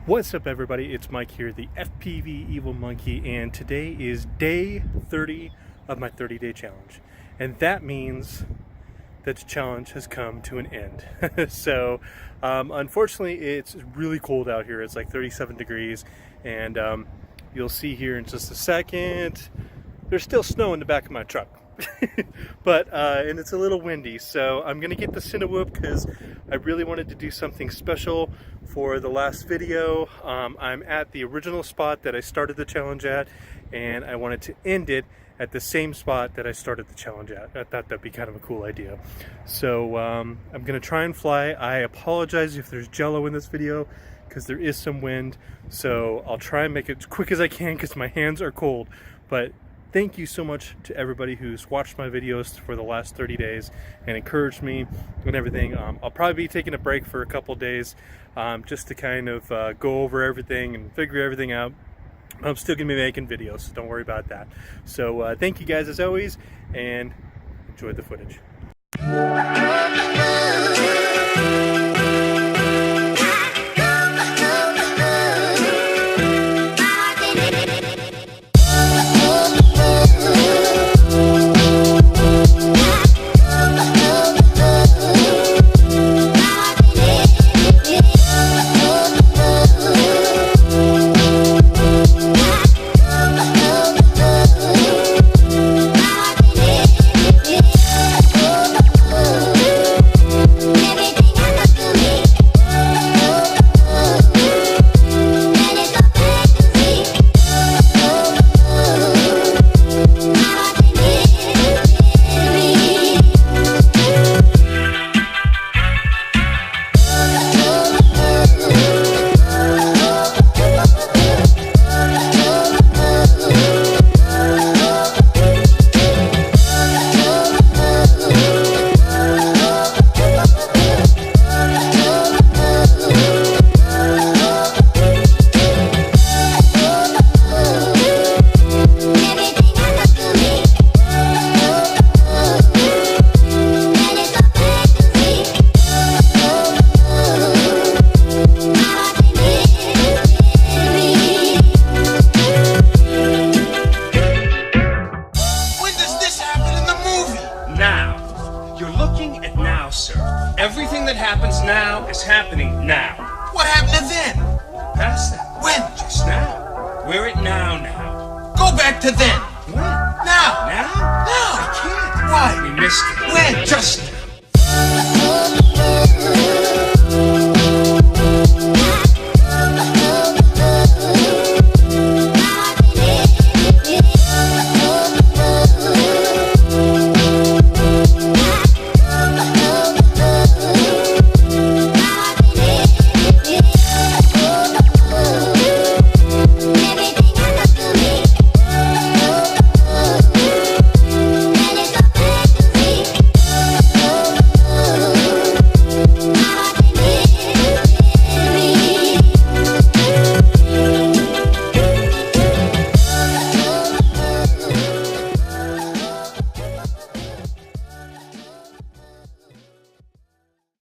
What's up, everybody? It's Mike here, the FPV Evil Monkey, and today is day 30 of my 30-day challenge. And that means that the challenge has come to an end. So, unfortunately, it's really cold out here. It's like 37 degrees, and you'll see here in just a second, there's still snow in the back of my truck. But and it's a little windy, so I'm gonna get the Cinewhoop because I really wanted to do something special for the last video. I'm at the original spot that I started the challenge at, and I wanted to end it at the same spot that I started the challenge at. I thought that'd be kind of a cool idea. So I'm gonna try and fly. I apologize if there's jello in this video because there is some wind, so I'll try and make it as quick as I can because my hands are cold. But thank you so much to everybody who's watched my videos for the last 30 days and encouraged me and everything. I'll probably be taking a break for a couple days just to kind of go over everything and figure everything out. I'm still going to be making videos, so don't worry about that. So thank you guys as always, and enjoy the footage. Everything that happens now is happening now. What happened to then? Past that. When? Just now. We're at now. Go back to then. When? Now. Now? Now. I can't. Why? We missed it. When? Just now.